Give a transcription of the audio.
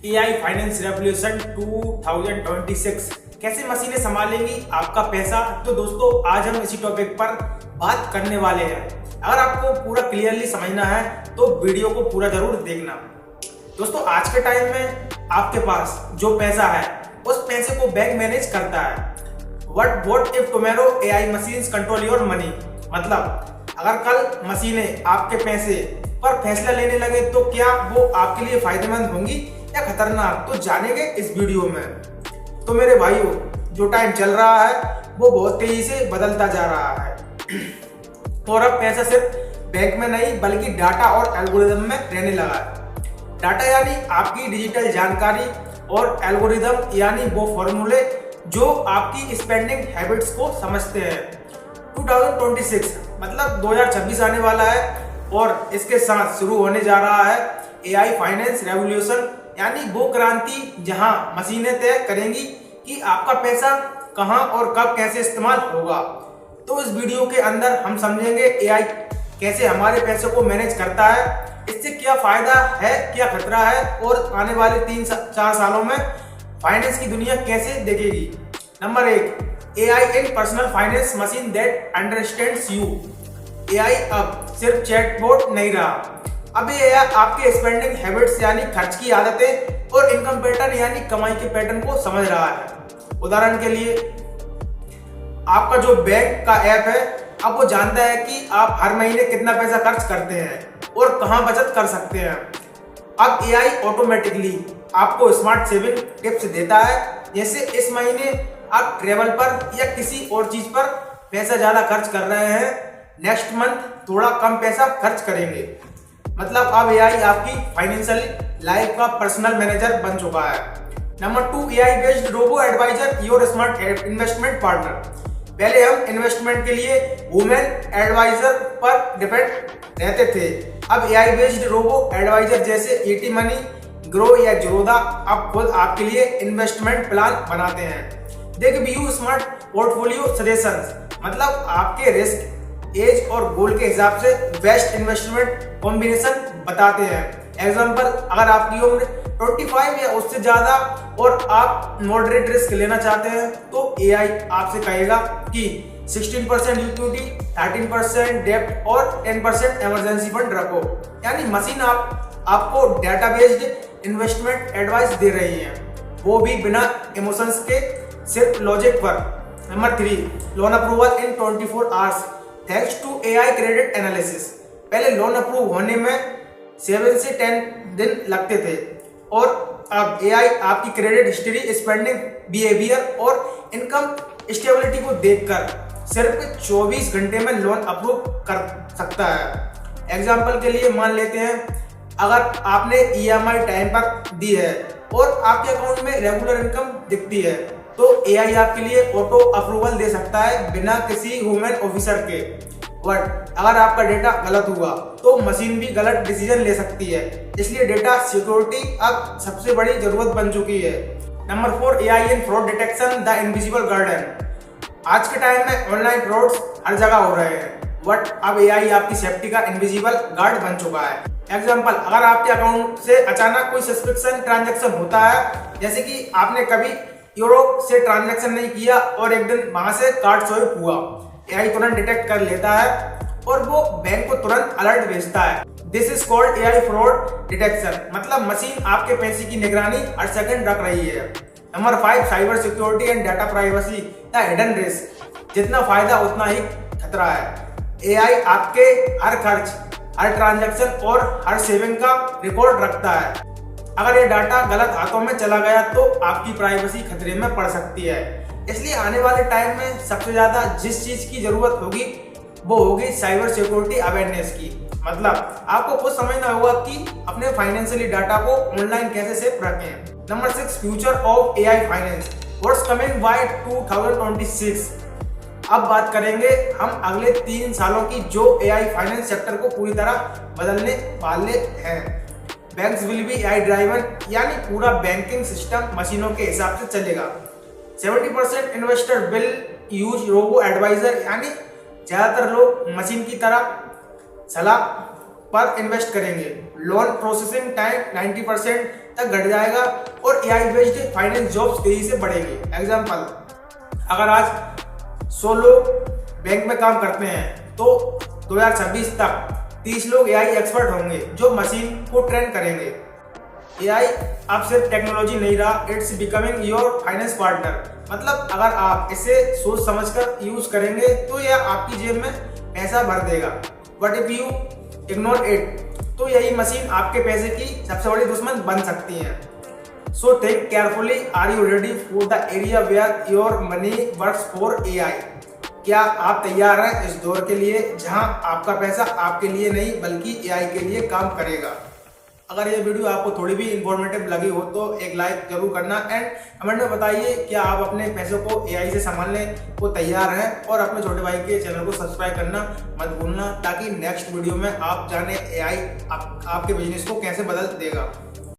AI finance revolution 2026 कैसे मशीनें संभालेंगी आपका पैसा। तो दोस्तों आज हम इसी टॉपिक पर बात करने वाले हैं। अगर आपको पूरा क्लियरली समझना है तो वीडियो को पूरा जरूर देखना। दोस्तों आज के टाइम में आपके पास जो पैसा है उस पैसे को बैंक मैनेज करता है। What if tomorrow AI machines control your money. मतलब अगर कल मशीनें आपके पैसे पर फैसला लेने लगे तो क्या वो आपके लिए फायदेमंद होंगी या खतरनाक, तो जानेंगे इस वीडियो में। तो मेरे भाइयों, जो टाइम चल रहा है वो बहुत तेजी से बदलता जा रहा है और अब पैसा सिर्फ बैंक में नहीं बल्कि डाटा और एल्गोरिदम में रहने लगा है। डाटा यानी आपकी डिजिटल जानकारी और एल्गोरिदम यानी वो फॉर्मूले जो आपकी स्पेंडिंग हैबिट्स को समझते हैं। 2026 मतलब 2026 आने वाला है और इसके साथ शुरू होने जा रहा है एआई फाइनेंस रेवोल्यूशन, यानी वो क्रांति जहां मशीनें तय करेंगी कि आपका पैसा कहां और कब कैसे इस्तेमाल होगा। तो इस वीडियो के अंदर हम समझेंगे एआई कैसे हमारे पैसे को मैनेज करता है, इससे क्या फायदा है क्या खतरा है और आने वाले 3-4 सालों में फाइनेंस की दुनिया कैसे देखेगी। Number 1, AI in personal finance machine that understands you. AI अब सिर्फ चैटबॉट नहीं रहा, अब ये आपके स्पेंडिंग हैबिट्स यानी खर्च की आदतें और इनकम पैटर्न यानी कमाई के पैटर्न को समझ रहा है। उदाहरण के लिए आपका जो बैंक का ऐप है अब वो जानता है कि आप हर महीने कितना पैसा खर्च करते हैं और कहां बचत कर सकते हैं। अब एआई ऑटोमेटिकली आपको स्मार्ट सेविंग टिप्स देता है, जैसे इस महीने आप ट्रेवल पर या किसी और चीज पर पैसा ज्यादा खर्च कर रहे हैं, नेक्स्ट मंथ थोड़ा कम पैसा खर्च करेंगे। मतलब अब एआई आपकी फाइनेंशियल लाइफ का पर्सनल मैनेजर बन चुका है। Number 2, AI based robo advisor your smart investment partner. पहले हम इन्वेस्टमेंट के लिए वुमेन एडवाइजर पर डिपेंड रहते थे, अब एआई बेस्ड रोबो एडवाइजर जैसे ईटी मनी, ग्रो या जीरोधा अब खुद आपके लिए इन्वेस्टमेंट प्लान बनाते हैं। They give you smart portfolio suggestions, मतलब आपके रिस्क, एज और गोल के हिसाब से बेस्ट इन्वेस्टमेंट कॉम्बिनेशन बताते हैं। एग्जांपल, अगर आपकी उम्र 25 या उससे ज्यादा और आप मॉडरेट रिस्क लेना चाहते हैं तो एआई आपसे कहेगा कि 16% इक्विटी, 13% डेब्ट और 10% इमरजेंसी फंड रखो। यानी मशीन आपको डाटा बेस्ड इन्वेस्टमेंट एडवाइस दे रही है, वो भी बिना इमोशंस के, सिर्फ लॉजिक पर। Number 3, loan approval in 24 hours thanks to AI credit analysis. पहले लोन अप्रूव होने में 7 से 10 दिन लगते थे और अब एआई आपकी क्रेडिट हिस्ट्री, स्पेंडिंग बिहेवियर और इनकम स्टेबिलिटी को देखकर सिर्फ 24 घंटे में लोन अप्रूव कर सकता है। एग्जाम्पल के लिए मान लेते हैं, अगर आपने ईएमआई टाइम पर दी है और आपके अकाउंट में रेगुलर इनकम दिखती है तो एआई आपके लिए ऑटो अप्रूवल दे सकता है बिना किसी ह्यूमन ऑफिसर के। बट अगर आपका डेटा गलत हुआ तो मशीन भी गलत डिसीजन ले सकती है, इसलिए डेटा सिक्योरिटी अब सबसे बड़ी जरूरत बन चुकी है। Number 4, AI in fraud detection the invisible garden. आज के टाइम में ऑनलाइन फ्रॉड्स हर जगह हो रहे हैं, बट अब एआई आपकी सेफ्टी का इनविजिबल गार्ड बन चुका है। एग्जाम्पल, अगर आपके अकाउंट से अचानक कोई सस्पिक्शन ट्रांजेक्शन होता है, जैसे कि आपने कभी यूरो से ट्रांजैक्शन नहीं किया और एक दिन वहां से कार्ड स्वाइप हुआ, एआई तुरंत डिटेक्ट कर लेता है और वो बैंक को तुरंत अलर्ट भेजता है। This is called AI fraud detection, मतलब मशीन आपके पैसे की निगरानी हर सेकंड रख रही है। Number 5, cyber security and data privacy the hidden risk. जितना फायदा उतना ही खतरा है। एआई आपके हर खर्च, हर ट्रांजैक्शन और हर सेविंग का रिकॉर्ड रखता है। अगर ये डाटा गलत हाथों में चला गया तो आपकी प्राइवेसी खतरे में पड़ सकती है। इसलिए आने वाले टाइम में सबसे ज्यादा जिस चीज की जरूरत होगी वो होगी साइबर सिक्योरिटी अवेयरनेस की। मतलब आपको खुद समझना होगा कि अपने फाइनेंशियली डाटा को ऑनलाइन कैसे सेफ रखें। Number 6, future of AI finance what's coming by 2026। अब बात करेंगे हम अगले 3 सालों की जो एआई फाइनेंस सेक्टर को पूरी तरह बदलने वाले हैं। Banks will be AI driven, यानी पूरा बैंकिंग सिस्टम मशीनों के हिसाब से चलेगा। 70% investor will use robo advisor, यानी ज्यादातर लोग मशीन की तरह सलाह पर इन्वेस्ट करेंगे। लोन प्रोसेसिंग टाइम 90% तक घट जाएगा और AI बेस्ड फाइनेंस जॉब्स तेजी से बढ़ेंगे। एग्जाम्पल, अगर आज 100 लोग बैंक में काम करते हैं तो 2026 तक 30 लोग AI एक्सपर्ट होंगे जो मशीन को ट्रेन करेंगे। AI अब सिर्फ टेक्नोलॉजी नहीं रहा, it's becoming your finance partner. मतलब अगर आप इसे सोच समझकर यूज करेंगे तो यह आपकी जेब में पैसा भर देगा। But if you ignore it, तो यही मशीन आपके पैसे की सबसे बड़ी दुश्मन बन सकती है। So think carefully, are you ready for the area where your money works for AI? क्या आप तैयार हैं इस दौर के लिए जहां आपका पैसा आपके लिए नहीं बल्कि AI के लिए काम करेगा? अगर ये वीडियो आपको थोड़ी भी इंफॉर्मेटिव लगी हो तो एक लाइक जरूर करना एंड कमेंट में बताइए क्या आप अपने पैसों को AI से संभालने को तैयार हैं, और अपने छोटे भाई के चैनल को सब्सक्राइब करना मत भूलना ताकि नेक्स्ट वीडियो में आप जाने AI आपके बिजनेस को कैसे बदल देगा।